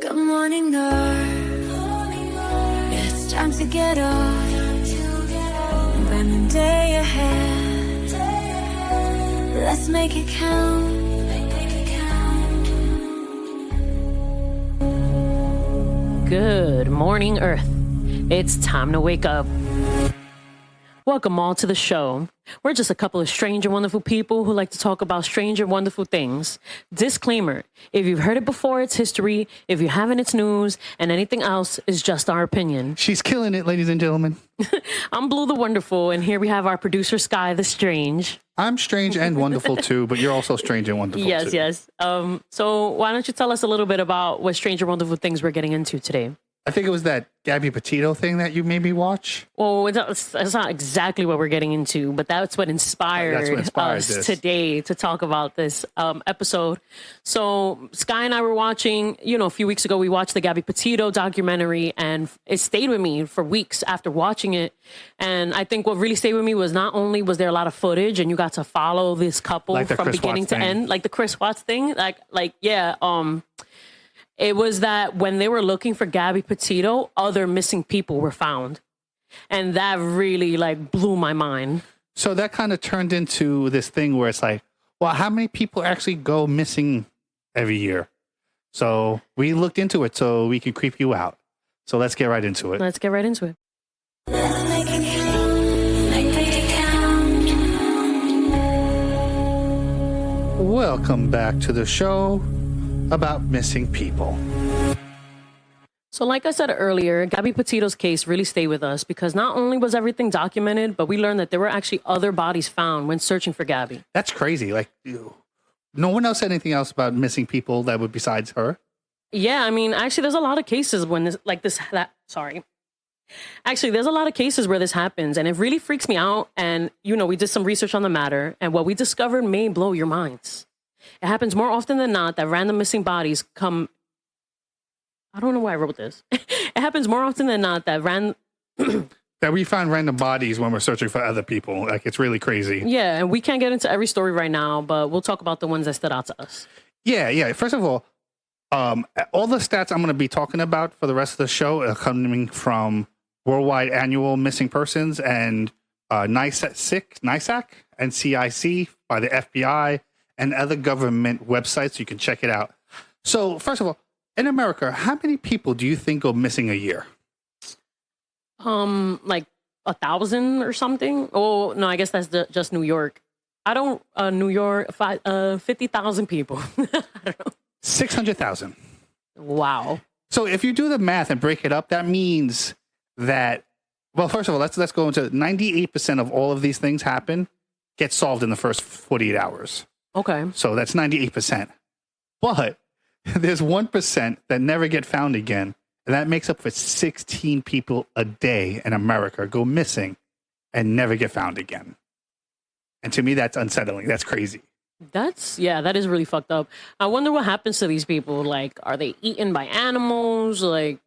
Good morning, Earth. It's time to get up. Brand new day ahead. Let's make it count. Good morning, Earth. It's time to wake up. Welcome all to the show. We're just a couple of strange and wonderful people who like to talk about strange and wonderful things. Disclaimer, if you've heard it before, it's history. If you haven't, it's news. And anything else is just our opinion. She's killing it, ladies and gentlemen. I'm Blue the Wonderful, and here we have our producer, Sky the Strange. I'm strange and wonderful too, but you're also strange and wonderful too. Yes. So why don't you tell us a little bit about what strange and wonderful things we're getting into today? I think it was that Gabby Petito thing that you made me watch. Well, it's not exactly what we're getting into, but that's what inspired us this today to talk about this episode. So Sky and I were watching, a few weeks ago, we watched the Gabby Petito documentary, and it stayed with me for weeks after watching it. And I think what really stayed with me was not only was there a lot of footage and you got to follow this couple from beginning to end, like the Chris Watts thing, it was that when they were looking for Gabby Petito, other missing people were found. And that really blew my mind. So that kind of turned into this thing where it's like, well, how many people actually go missing every year? So we looked into it so we can creep you out. So let's get right into it. Let's get right into it. Let's make it count. Make it count. Welcome back to the show about missing people. So like I said earlier, Gabby Petito's case really stayed with us because not only was everything documented, but we learned that there were actually other bodies found when searching for Gabby. That's crazy. No one else said anything else about missing people that would besides her. Yeah, actually, there's a lot of cases when Actually, there's a lot of cases where this happens, and it really freaks me out. And, we did some research on the matter, and what we discovered may blow your minds. It happens more often than not that random missing bodies come. I don't know why I wrote this. It happens more often than not that that we find random bodies when we're searching for other people. It's really crazy. Yeah, and we can't get into every story right now, but we'll talk about the ones that stood out to us. Yeah. First of all the stats I'm going to be talking about for the rest of the show are coming from Worldwide Annual Missing Persons and NCIC, NCIC by the FBI and other government websites. You can check it out. So first of all, in America, how many people do you think go missing a year? 1,000 or something. Oh no, I guess that's just New York. New York, 50,000 people. I don't know. 600,000. Wow. So if you do the math and break it up, that means that, well, first of all, let's go into 98% of all of these things get solved in the first 48 hours. Okay. So that's 98%. But there's 1% that never get found again. And that makes up for 16 people a day in America go missing and never get found again. And to me, that's unsettling. That's crazy. That is really fucked up. I wonder what happens to these people. Are they eaten by animals? Do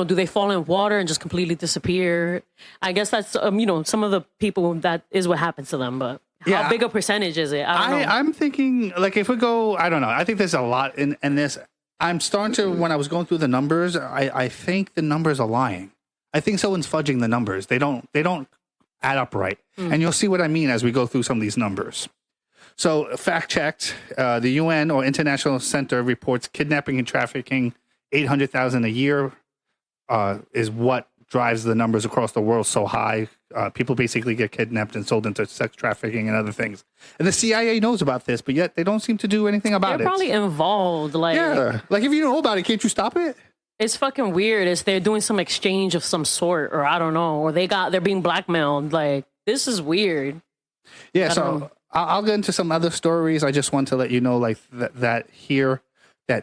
they fall in water and just completely disappear? I guess that's, some of the people, that is what happens to them. But how big a percentage is it? I don't know. I'm thinking, if we go, I don't know. I think there's a lot in this. I'm starting to, when I was going through the numbers, I think the numbers are lying. I think someone's fudging the numbers. They don't add up right. And you'll see what I mean as we go through some of these numbers. So fact checked, the UN or International Center reports kidnapping and trafficking 800,000 a year is what drives the numbers across the world so high. People basically get kidnapped and sold into sex trafficking and other things. And the CIA knows about this, but yet they don't seem to do anything about it. They're probably involved. If you know about it, can't you stop it? It's fucking weird. They're doing some exchange of some sort, or I don't know, or they're being blackmailed. This is weird. Yeah, so I'll get into some other stories. I just want to let you know, that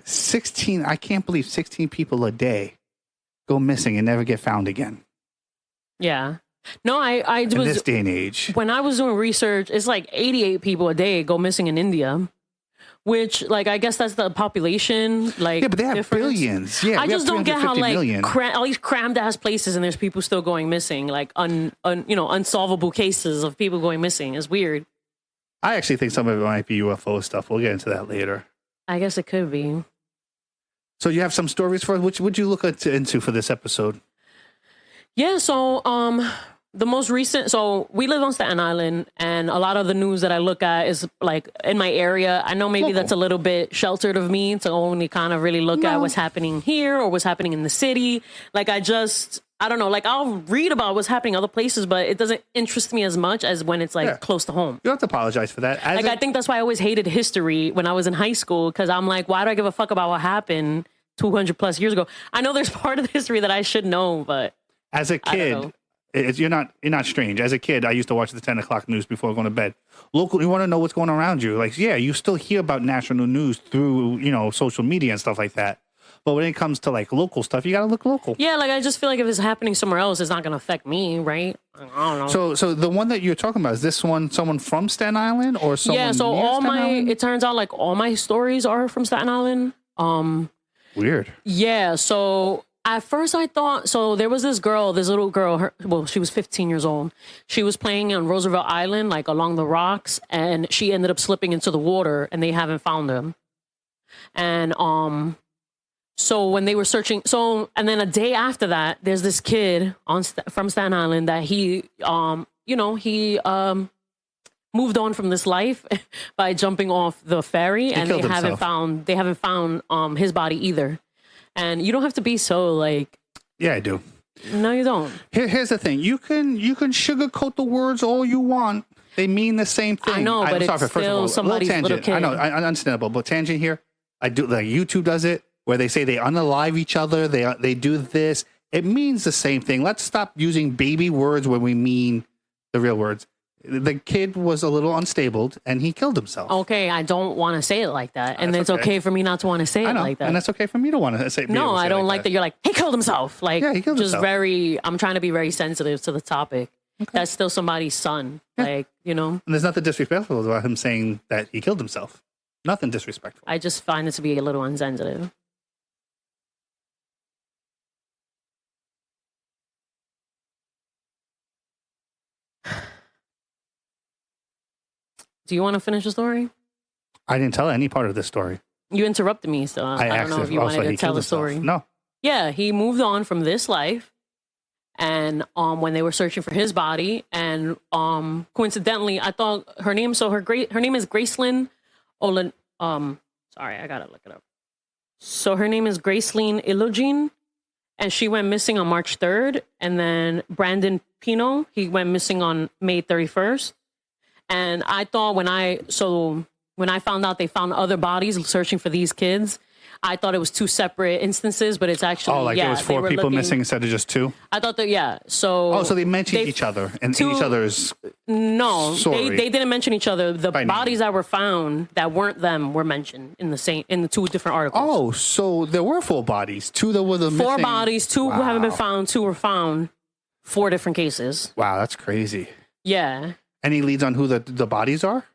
16, I can't believe 16 people a day go missing and never get found again. Yeah. No, I was, in this day and age. When I was doing research, it's 88 people a day go missing in India, which I guess that's the population. Yeah, but they have difference. Billions. Yeah, I just don't get how all these crammed ass places and there's people still going missing, unsolvable cases of people going missing. It's weird. I actually think some of it might be UFO stuff. We'll get into that later. I guess it could be. So you have some stories for us? Which would you look into for this episode? Yeah, so the most recent, so we live on Staten Island, and a lot of the news that I look at is like in my area. I know maybe Local. that's a little bit sheltered of me to only kind of really look at what's happening here or what's happening in the city. Like I don't know, like I'll read about what's happening other places, but it doesn't interest me as much as when it's like close to home. You don't have to apologize for that. I think that's why I always hated history when I was in high school, because I'm like, why do I give a fuck about what happened 200 plus years ago? I know there's part of the history that I should know, but as a kid, you're not strange. As a kid, I used to watch the 10 o'clock news before going to bed. Local, you want to know what's going on around you. Like, yeah, you still hear about national news through, social media and stuff like that. But when it comes to like local stuff, you got to look local. Yeah, like I just feel like if it's happening somewhere else, it's not going to affect me, right? I don't know. So the one that you're talking about, is this one someone from Staten Island or someone Yeah, so near it turns out like all my stories are from Staten Island. Weird. Yeah, so at first I thought, so there was this little girl, she was 15 years old. She was playing on Roosevelt Island, like along the rocks, and she ended up slipping into the water, and they haven't found her. And so when they were searching, and then a day after that, there's this kid from Staten Island that he moved on from this life by jumping off the ferry, and they haven't found his body either. And you don't have to be so like. Yeah, I do. No, you don't. Here's the thing: you can sugarcoat the words all you want. They mean the same thing. I know, but it's still somebody's little kid. I know, understandable. But tangent here, I do like YouTube does it, where they say they unalive each other. They do this. It means the same thing. Let's stop using baby words when we mean the real words. The kid was a little unstable and he killed himself. Okay, I don't want to say it like that. And it's okay for me not to want to say it like that. And that's okay for me to want to say it. No, I don't like that. You're like, he killed himself. Like, yeah, he killed himself. I'm trying to be very sensitive to the topic. Okay. That's still somebody's son. Yeah. Like, And there's nothing disrespectful about him saying that he killed himself. Nothing disrespectful. I just find it to be a little insensitive. Do you want to finish the story? I didn't tell any part of this story. You interrupted me, so I don't know if you wanted to tell the story. No. Yeah, he moved on from this life, and when they were searching for his body, and coincidentally, I thought her name. So her name is Graceline. Sorry, I gotta look it up. So her name is Graceline Ilogene, and she went missing on March 3rd, and then Brandon Pino, he went missing on May 31st. And I thought when I found out they found other bodies searching for these kids, I thought it was two separate instances, but it's actually there was four people missing instead of just two. I thought that so they mentioned each other and each other's. No, story. they didn't mention each other. The bodies that were found that weren't them were mentioned in the two different articles. Oh, so there were four bodies. Two that were the four missing. Bodies. Two who haven't been found. Two were found. 4 different cases. Wow, that's crazy. Yeah. Any leads on who the bodies are?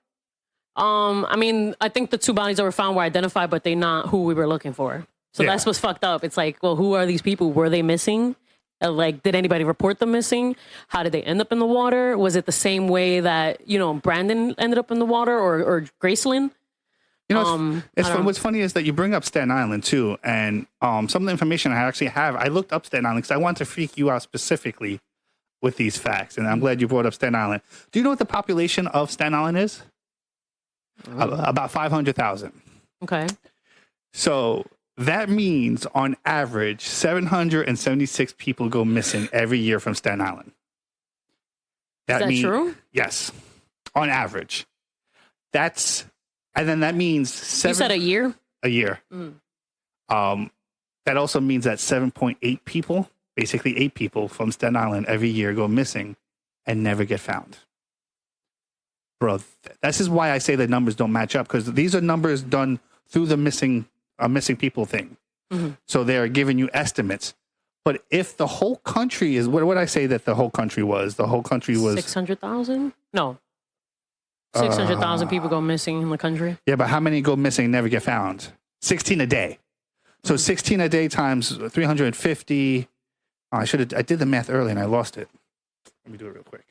I mean, I think the 2 bodies that were found were identified, but they're not who we were looking for. So that's what's fucked up. It's like, well, who are these people? Were they missing? Like, did anybody report them missing? How did they end up in the water? Was it the same way that, Brandon ended up in the water or Graceline? What's funny is that you bring up Staten Island too. And some of the information I actually have, I looked up Staten Island because I want to freak you out specifically with these facts. And I'm glad you brought up Staten Island. Do you know what the population of Staten Island is? About 500,000. Okay. So that means on average, 776 people go missing every year from Staten Island. Is that true? Yes. On average. And then that means You said a year? A year. That also means that 7.8 people, basically 8 people from Staten Island every year go missing and never get found. Bro, this is why I say the numbers don't match up, because these are numbers done through the missing people thing. Mm-hmm. So they're giving you estimates. But if the whole country is, what would I say that the whole country was? The whole country was 600,000? No. 600,000 people go missing in the country. Yeah, but how many go missing and never get found? 16 a day. So 16 a day times 350. I did the math earlier and I lost it. Let me do it real quick.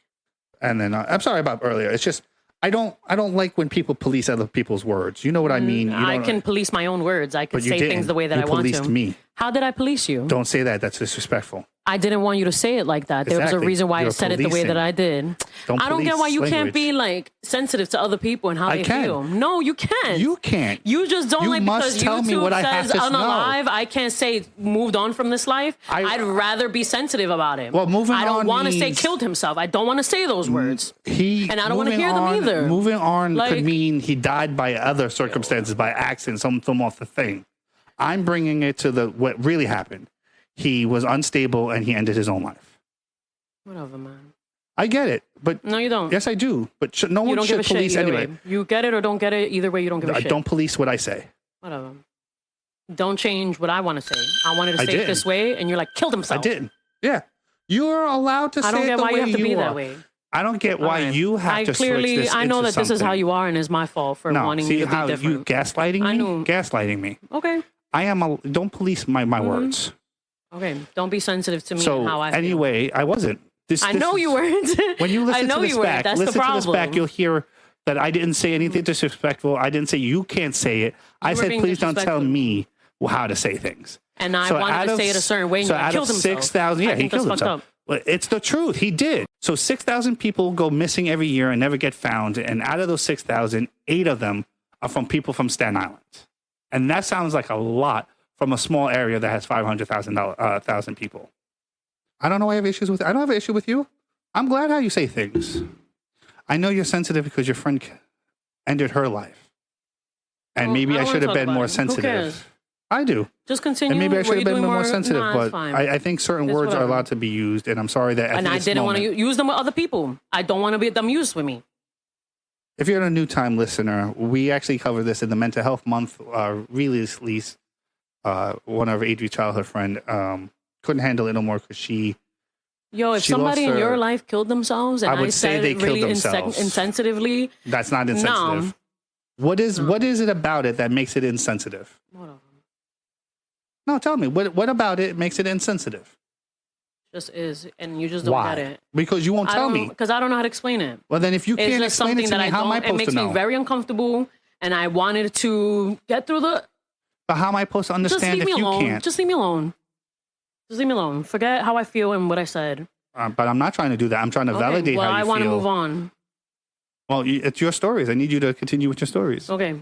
And then I'm sorry about earlier. It's just I don't like when people police other people's words. You know what I mean? I can police my own words. I can say things the way that I want to. You policed me. How did I police you? Don't say that. That's disrespectful. I didn't want you to say it like that. There was a reason why I said it the way that I did. I don't get why you can't be like sensitive to other people and how they feel. No, you can't. You can't. You just don't like because YouTube says unalive. I can't say moved on from this life. I'd rather be sensitive about it. Well, moving on. I don't want to say killed himself. I don't want to say those words. And I don't want to hear them either. Moving on could mean he died by other circumstances, by accident, some off the thing. I'm bringing it to what really happened. He was unstable and he ended his own life. Whatever, man. I get it, but no, you don't. Yes, I do. But no one should police anyway. You get it or don't get it. Either way, you don't give a shit. I don't police what I say. Whatever. Don't change what I want to say. I wanted to say it this way, and you're like, killed himself. I didn't. Yeah, you're allowed to say it the way you are. I don't get why you have to be that way. I don't get why you have to switch this I know into that this is how you are, and it's my fault for wanting you to be different. You gaslighting me? I knew. Gaslighting me. Okay. Don't police my words. Okay, don't be sensitive to me and how I feel. Anyway, I wasn't. I know you weren't. When you listen to this back, you'll hear that I didn't say anything disrespectful. I didn't say you can't say it. I said, please don't tell me how to say things. And I wanted to say it a certain way, and you killed himself. 6,000, he killed himself. But it's the truth. He did. So 6,000 people go missing every year and never get found. And out of those 6,000, 8 of them are from people from Staten Island. And that sounds like a lot from a small area that has 500,000 people. I don't know why I have issues with. I don't have an issue with you. I'm glad how you say things. I know you're sensitive because your friend ended her life, and maybe I should have been more sensitive. I do. Just continue. And maybe I should have been more sensitive, but I think certain words are allowed to be used, and I'm sorry that. And I didn't want to use them with other people. I don't want to be them used with me. If you're a new time listener, we actually cover this in the Mental Health Month release. One of Adri's childhood friend couldn't handle it no more because she. Yo, if somebody in your life killed themselves, and I said it really insensitively, that's not insensitive. No. What is it about it that makes it insensitive? No, tell me. What about it makes it insensitive? Just is, and you just don't get it. Because you won't tell me. Because I don't know how to explain it. Well, then if you can't explain it to me, how am I supposed to know? It makes me very uncomfortable, and I wanted to get through the... But how am I supposed to understand if you can't? Just leave me alone. Just leave me alone. Forget how I feel and what I said. But I'm not trying to do that. I'm trying to validate how you feel. I want to move on. Well, it's your stories. I need you to continue with your stories. Okay.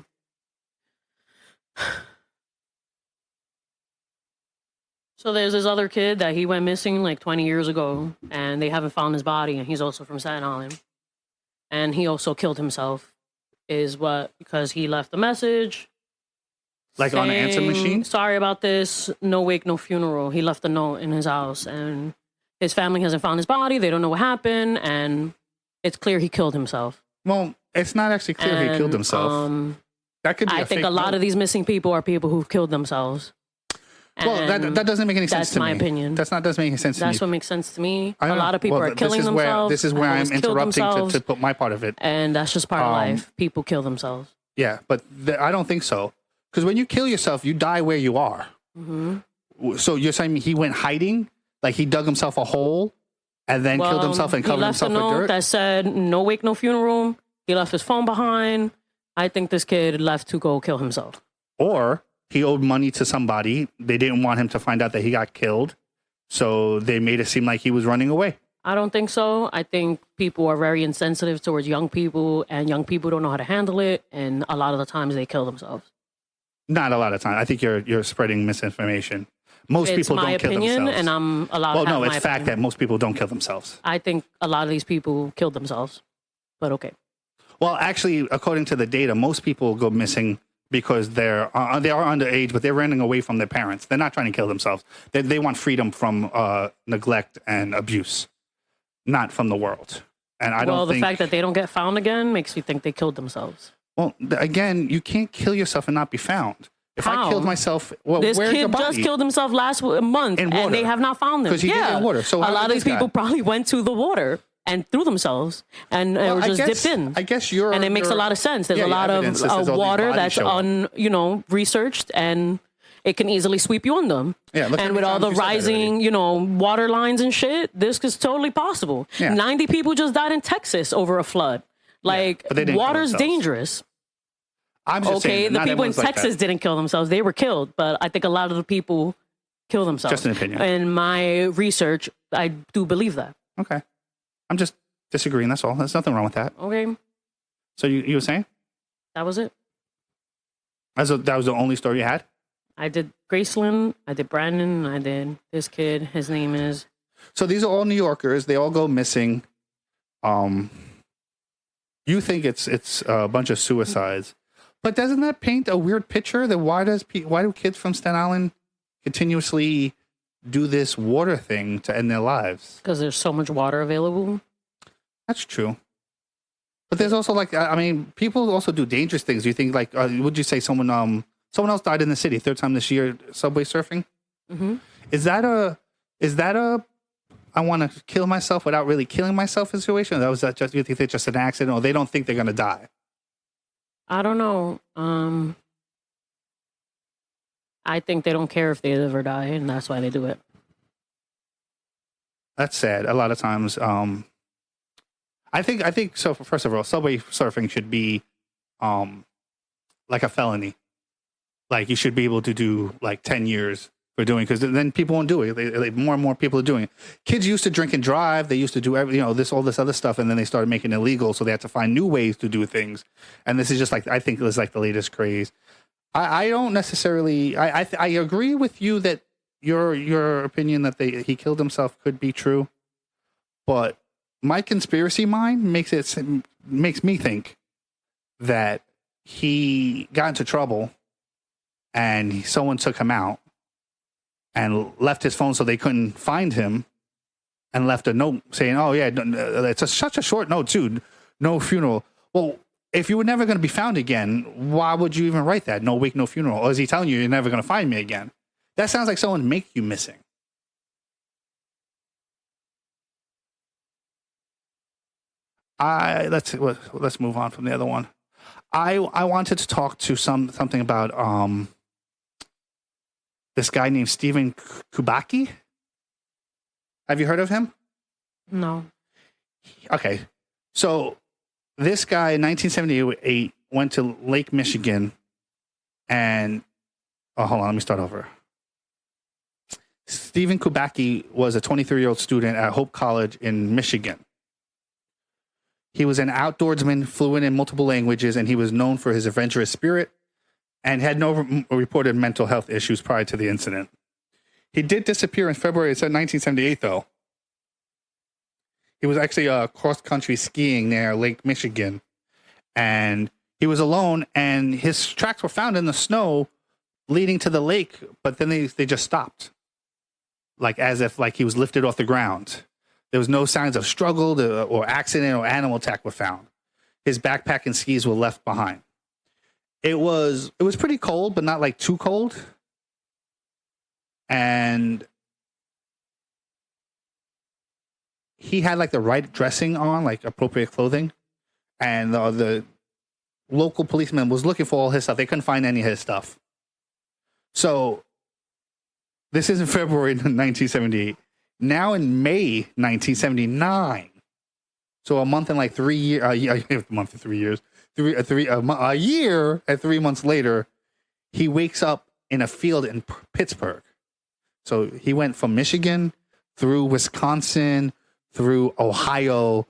So there's this other kid that he went missing like 20 years ago, and they haven't found his body, and he's also from Staten Island. And he also killed himself, because he left a message. Like on an answer machine? Sorry about this. No wake, no funeral. He left a note in his house, and his family hasn't found his body. They don't know what happened, and it's clear he killed himself. Well, it's not actually clear he killed himself. That could be I think a lot of these missing people are people who've killed themselves. Well, that doesn't make any sense to me. That's my opinion. That doesn't make any sense to me. That's what makes sense to me. A lot of people are killing themselves. This is where I'm interrupting to put my part of it. And that's just part of life. People kill themselves. Yeah, but I don't think so. Because when you kill yourself, you die where you are. Mm-hmm. So you're saying he went hiding? Like he dug himself a hole and then killed himself and covered himself with dirt? He left a note that said, no wake, no funeral. He left his phone behind. I think this kid left to go kill himself. Or he owed money to somebody. They didn't want him to find out that he got killed. So they made it seem like he was running away. I don't think so. I think people are very insensitive towards young people, and young people don't know how to handle it. And a lot of the times they kill themselves. Not a lot of time. I think you're spreading misinformation. Most people don't kill themselves. It's my opinion, and I'm allowed to have my opinion. It's fact that most people don't kill themselves. I think a lot of these people killed themselves, but okay. Well, actually, according to the data, most people go missing because they are underage, but they're running away from their parents. They're not trying to kill themselves. They want freedom from neglect and abuse, not from the world. And I don't think... the fact that they don't get found again makes me think they killed themselves. Well, again, you can't kill yourself and not be found. If How? I killed myself, this where's your kid body? just killed himself last month, in water. And they have not found him. Because he did it in water. So a lot of these people probably went to the water and threw themselves and were just dipped in. I guess and it makes a lot of sense. There's a lot of water that's researched, and it can easily sweep you under. Yeah, and with all the rising, water lines and shit, this is totally possible. Yeah. 90 people just died in Texas over a flood. Like, but they didn't kill water's themselves. dangerous. I'm just Okay, saying, the not people in everyone's like Texas that. didn't kill themselves. They were killed, but I think a lot of the people kill themselves. Just an opinion. In my research, I do believe that. Okay. I'm just disagreeing. That's all. There's nothing wrong with that. Okay, So you were saying? that was it. That was the only story you had? I did Graceline, I did Brandon, I did this kid. His name is... So these are all New Yorkers. They all go missing. You think it's a bunch of suicides, but doesn't that paint a weird picture? That why do kids from Staten Island continuously do this water thing to end their lives? Because there's so much water available. That's true. But there's also like, I mean, people also do dangerous things. You think like, would you say someone else died in the city, third time this year, subway surfing? Mm-hmm. Is that a I want to kill myself without really killing myself situation? Or was that just, you think it's just an accident, or they don't think they're going to die? I don't know. I think they don't care if they live or die, and that's why they do it. That's sad. A lot of times, I think so. First of all, subway surfing should be, like a felony. Like you should be able to do like 10 years for doing, because then people won't do it. More and more people are doing it. Kids used to drink and drive. They used to do all this other stuff, and then they started making it illegal. So they had to find new ways to do things. And this is just like, I think it was like the latest craze. I don't necessarily. I agree with you that your opinion that he killed himself could be true, but my conspiracy mind makes me think that he got into trouble and someone took him out and left his phone so they couldn't find him, and left a note saying, "Oh yeah, it's such a short note too. No funeral." Well, if you were never going to be found again, why would you even write that? No wake, no funeral. Or is he telling you you're never going to find me again? That sounds like someone make you missing. Let's move on from the other one. I wanted to talk to something about this guy named Steven Kubacki. Have you heard of him? No. Okay. So this guy in 1978 went to Lake Michigan and hold on, let me start over. Steven Kubacki was a 23-year-old student at Hope College in Michigan. He was an outdoorsman, fluent in multiple languages, and he was known for his adventurous spirit and had no reported mental health issues prior to the incident. He did disappear in February of 1978, though. He was actually cross-country skiing near Lake Michigan, and he was alone, and his tracks were found in the snow leading to the lake, but then they just stopped, like as if like he was lifted off the ground. There was no signs of struggle or accident or animal attack were found. His backpack and skis were left behind. It was pretty cold, but not like too cold. And he had like the right dressing on, like appropriate clothing. And the local policeman was looking for all his stuff. They couldn't find any of his stuff. So this is in February 1978. Now in May 1979, so a month and like 3 years, a year and 3 months later, he wakes up in a field in Pittsburgh. So he went from Michigan through Wisconsin, through Ohio,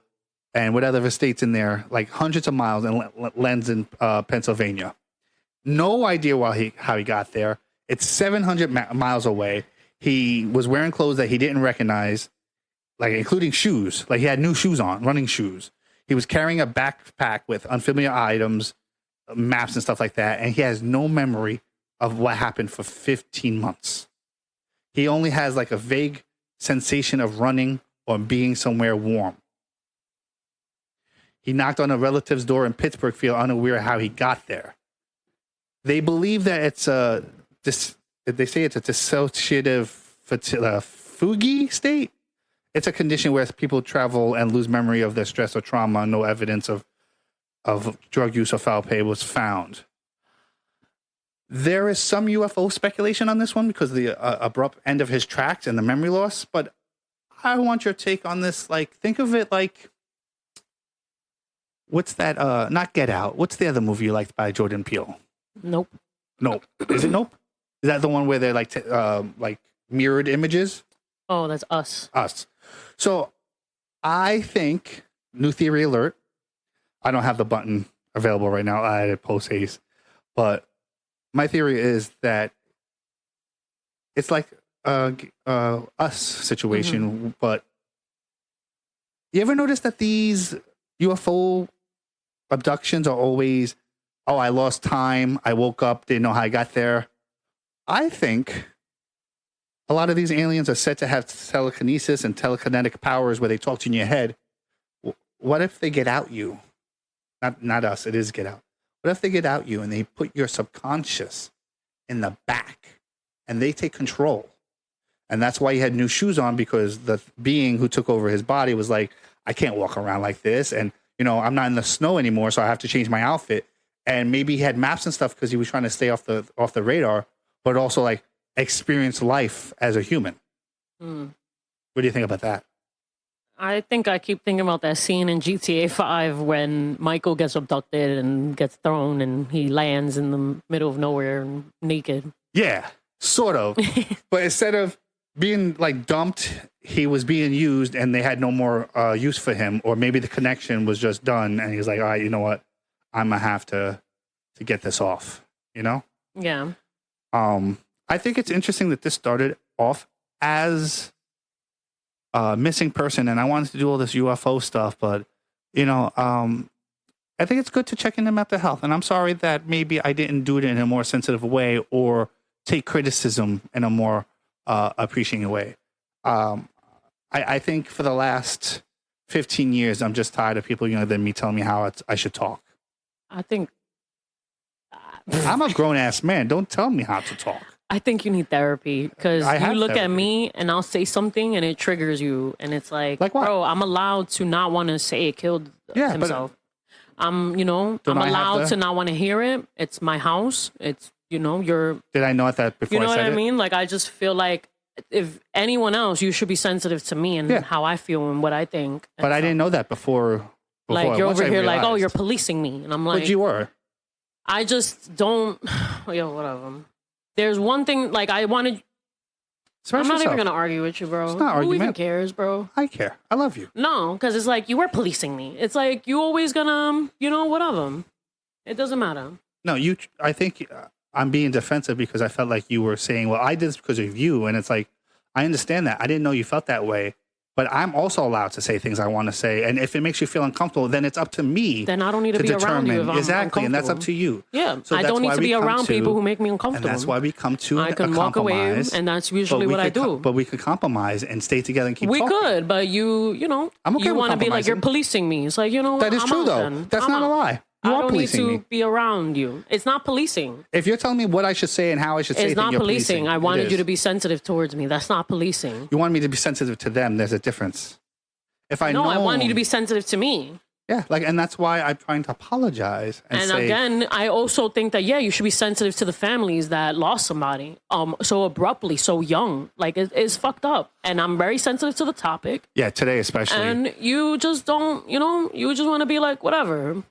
and whatever states in there, like hundreds of miles, and lands in Pennsylvania. No idea how he got there. It's 700 miles away. He was wearing clothes that he didn't recognize, like including shoes. Like he had new shoes on, running shoes. He was carrying a backpack with unfamiliar items, maps and stuff like that. And he has no memory of what happened for 15 months. He only has like a vague sensation of running or being somewhere warm. He knocked on a relative's door in Pittsburgh, feel unaware how he got there. They believe that it's they say it's a dissociative fugue state. It's a condition where people travel and lose memory of their stress or trauma. No evidence of drug use or foul play was found. There is some UFO speculation on this one because of the abrupt end of his tracks and the memory loss. But I want your take on this. Like, think of it like, what's that? Not Get Out. What's the other movie you liked by Jordan Peele? Nope. Nope. Is it Nope? Is that the one where they're like mirrored images? Oh, that's Us. Us. So I think, new theory alert. I don't have the button available right now. I had it post haste, but my theory is that it's like Us situation. But you ever notice that these UFO abductions are always, oh, I lost time, I woke up, didn't know how I got there? I think a lot of these aliens are said to have telekinesis and telekinetic powers where they talk to you in your head. What if they get out you? Not us, it is Get Out. What if they get out you and they put your subconscious in the back and they take control? And that's why he had new shoes on, because the being who took over his body was like, I can't walk around like this. And, you know, I'm not in the snow anymore, so I have to change my outfit. And maybe he had maps and stuff because he was trying to stay off the radar, but also like experience life as a human. What do you think about that? I think I keep thinking about that scene in GTA 5 when Michael gets abducted and gets thrown and he lands in the middle of nowhere naked. Yeah, sort of. But instead of being like dumped, he was being used and they had no more use for him. Or maybe the connection was just done and he's like, all right, you know what? I'm going to have to get this off, you know? Yeah. I think it's interesting that this started off as a missing person, and I wanted to do all this UFO stuff, but, you know, I think it's good to check in their mental health. And I'm sorry that maybe I didn't do it in a more sensitive way or take criticism in a more appreciating way. I think for the last 15 years, I'm just tired of people younger than me telling me how I should talk. I think I'm a grown ass man. Don't tell me how to talk. I think you need therapy because you look at me and I'll say something and it triggers you. And it's like what? Bro, I'm allowed to not want to say it killed himself. I'm allowed to not want to hear it. It's my house. It's, you know, Did I know that before? You know I said what I mean? Like, I just feel like if anyone else, you should be sensitive to me and how I feel and what I think. But I didn't know that before. Like, you're over here like, oh, you're policing me. And I'm like. But you were. I just don't. Whatever. There's one thing, like, I wanted. I'm not even going to argue with you, bro. It's not argument. Who even cares, bro? I care. I love you. No, because it's like, you were policing me. It's like, you always gonna, whatever. It doesn't matter. No, I think I'm being defensive because I felt like you were saying, well, I did this because of you. And it's like, I understand that. I didn't know you felt that way. But I'm also allowed to say things I want to say. And if it makes you feel uncomfortable, then it's up to me. Then I don't need to be around you if I'm exactly, and that's up to you. Yeah, so I don't need to be around people who make me uncomfortable. And that's why we come to I can walk away, and that's usually what I do. But we could compromise and stay together and keep talking. We could, but you I'm okay you want to be like, you're policing me. It's like, That is true, though. That's not a lie. You are policing me. I don't need to be around you. It's not policing. If you're telling me what I should say and how I should say it, it's not policing. I wanted you to be sensitive towards me. That's not policing. You want me to be sensitive to them. There's a difference. I want you to be sensitive to me. Yeah, and that's why I'm trying to apologize. And again, I also think that, you should be sensitive to the families that lost somebody so abruptly, so young. Like, it's fucked up. And I'm very sensitive to the topic. Yeah, today especially. And you just don't, you just want to be like, whatever.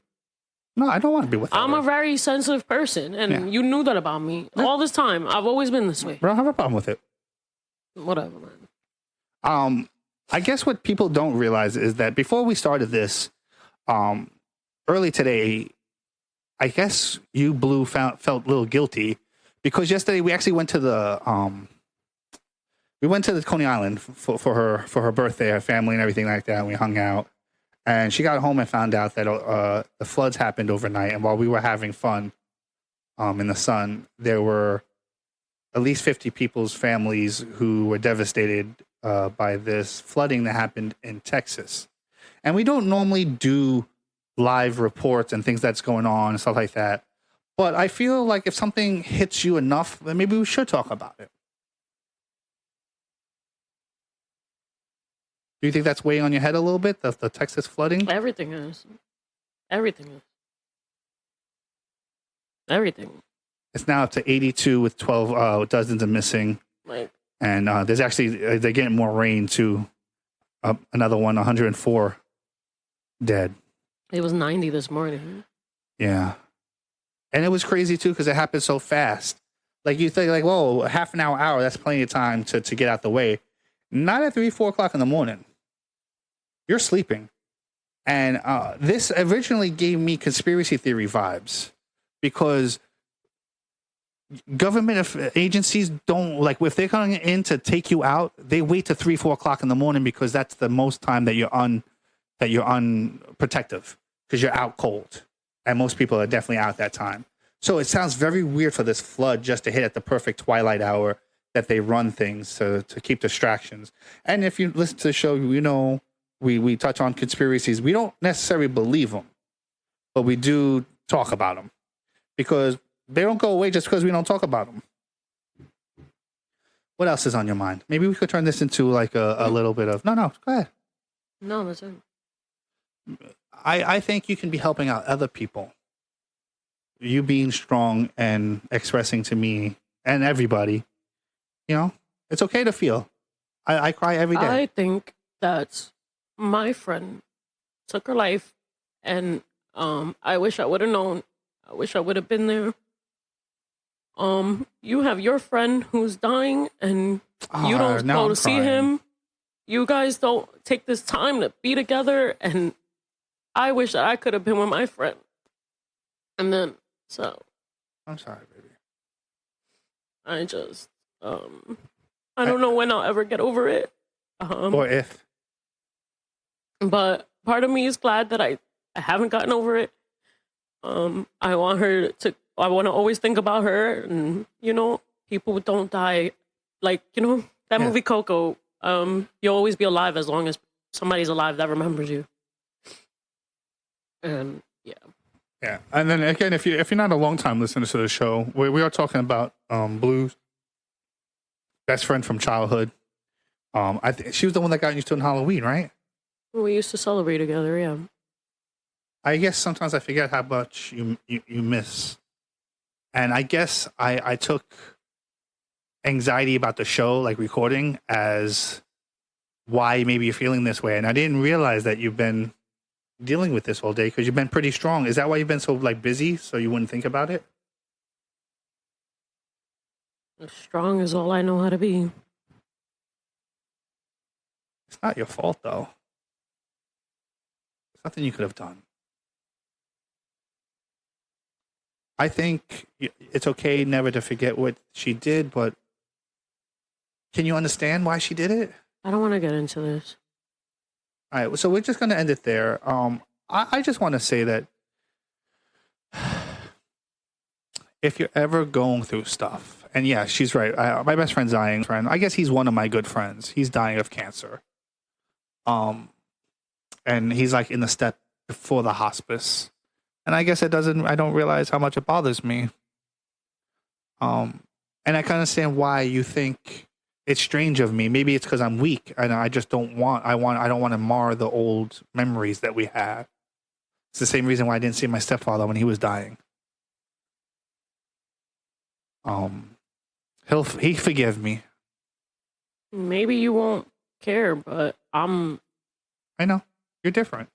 No, I don't want to be with I'm a very sensitive person. And you knew that about me all this time. I've always been this way. I don't have a problem with it. Whatever, man. I guess what people don't realize is that before we started this, early today, I guess you felt a little guilty because yesterday we actually went to the Coney Island for her birthday, her family and everything like that. And we hung out, and she got home and found out that the floods happened overnight. And while we were having fun in the sun, there were at least 50 people's families who were devastated by this flooding that happened in Texas. And we don't normally do live reports and things that's going on and stuff like that. But I feel like if something hits you enough, then maybe we should talk about it. Do you think that's weighing on your head a little bit, the Texas flooding? Everything is. Everything is. Everything. It's now up to 82 with 12 dozens of missing. And there's actually, they're getting more rain too. Another 104 dead. It was 90 this morning. Yeah. And it was crazy too because it happened so fast. Like you think like, whoa, half an hour, that's plenty of time to get out the way. Not at 3, 4 o'clock in the morning. You're sleeping. And this originally gave me conspiracy theory vibes because government agencies don't, like, if they're coming in to take you out, they wait to 3, 4 o'clock in the morning because that's the most time that you're unprotective because you're out cold. And most people are definitely out at that time. So it sounds very weird for this flood just to hit at the perfect twilight hour that they run things to keep distractions. And if you listen to the show, you know, we touch on conspiracies. We don't necessarily believe them, but we do talk about them because they don't go away just because we don't talk about them. What else is on your mind? Maybe we could turn this into like a little bit of... No, go ahead. No, that's it. I think you can be helping out other people. You being strong and expressing to me and everybody, you know, it's okay to feel. I cry every day. I think that my friend took her life, and I wish I would have known. I wish I would have been there. You have your friend who's dying, and you don't go to see him. You guys don't take this time to be together, and I wish that I could have been with my friend. And then, so. I'm sorry, baby. I just, I don't know when I'll ever get over it. Or if. But part of me is glad that I haven't gotten over it. I want to always think about her. And, you know, people don't die. Like, you know, that movie Coco, you'll always be alive as long as somebody's alive that remembers you. And, yeah. Yeah. And then again, if you're not a long time listener to the show, we are talking about Blue's best friend from childhood. She was the one that got used to on Halloween, right? We used to celebrate together, yeah. I guess sometimes I forget how much you miss. And I guess I took anxiety about the show, like recording, as why maybe you're feeling this way. And I didn't realize that you've been dealing with this all day because you've been pretty strong. Is that why you've been so like busy so you wouldn't think about it? Strong is all I know how to be. It's not your fault though. It's nothing you could have done. I think it's okay never to forget what she did, but can you understand why she did it? I don't want to get into this. All right, so we're just going to end it there. I just want to say that if you're ever going through stuff, and yeah, she's right. My best friend's dying. I guess he's one of my good friends. He's dying of cancer. And he's like in the step before the hospice. And I guess I don't realize how much it bothers me. And I can understand why you think it's strange of me. Maybe it's because I'm weak and I just don't want to mar the old memories that we had. It's the same reason why I didn't see my stepfather when he was dying. He forgive me. Maybe you won't care, but I know. You're different.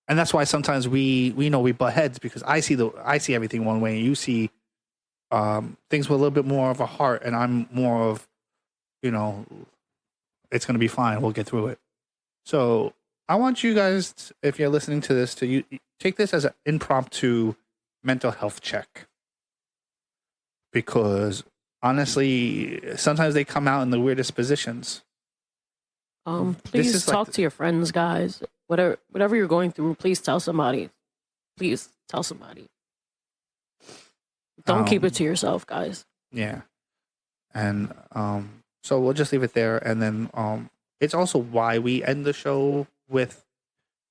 And that's why sometimes we butt heads because I see everything one way and you see things with a little bit more of a heart, and I'm more of, it's going to be fine. We'll get through it. So I want you guys, if you're listening to this, to take this as an impromptu mental health check. Because honestly, sometimes they come out in the weirdest positions. Please talk to your friends, guys. Whatever you're going through, please tell somebody. Please tell somebody. Don't keep it to yourself, guys. Yeah. And so we'll just leave it there. And then it's also why we end the show with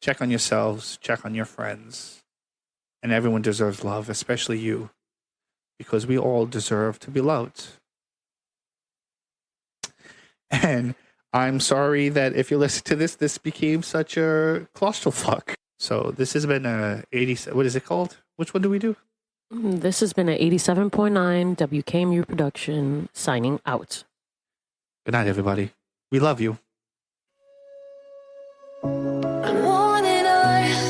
check on yourselves, check on your friends. And everyone deserves love, especially you. Because we all deserve to be loved. And I'm sorry that if you listen to this became such a clusterfuck. So this has been a 80. What is it called? Which one do we do? This has been an 87.9 WKMU production signing out. Good night, everybody. We love you. I'm wanting earth.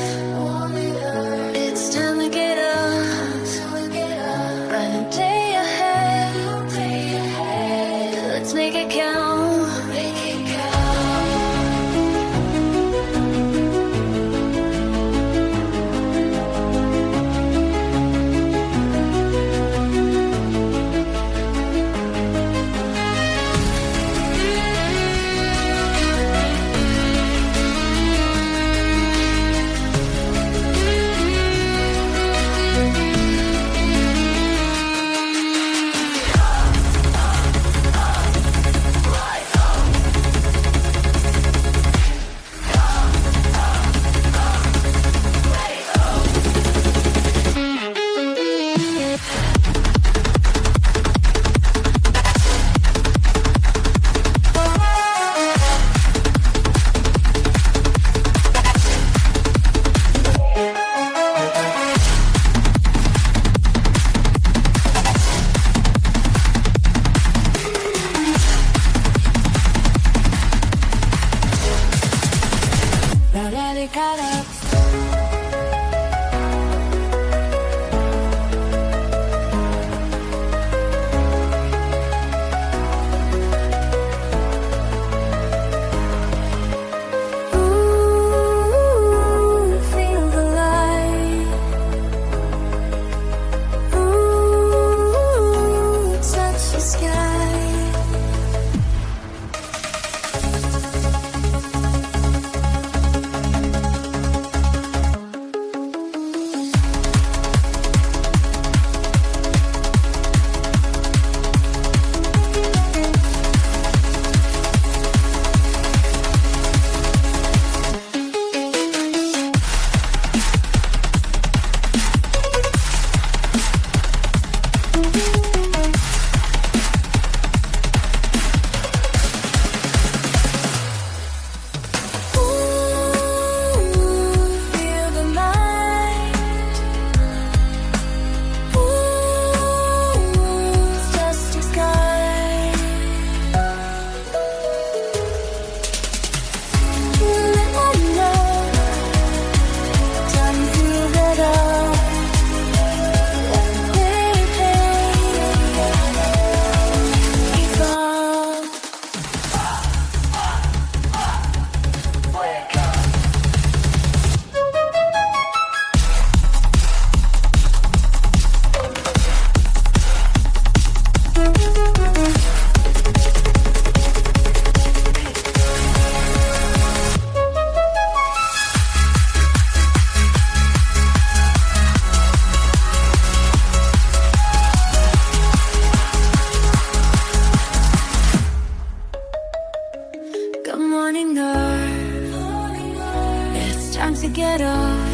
Time to get off.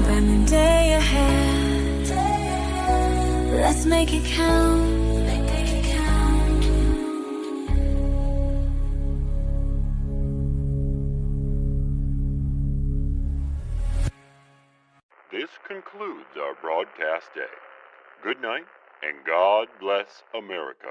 Burn the day ahead. Let's make it count. This concludes our broadcast day. Good night, and God bless America.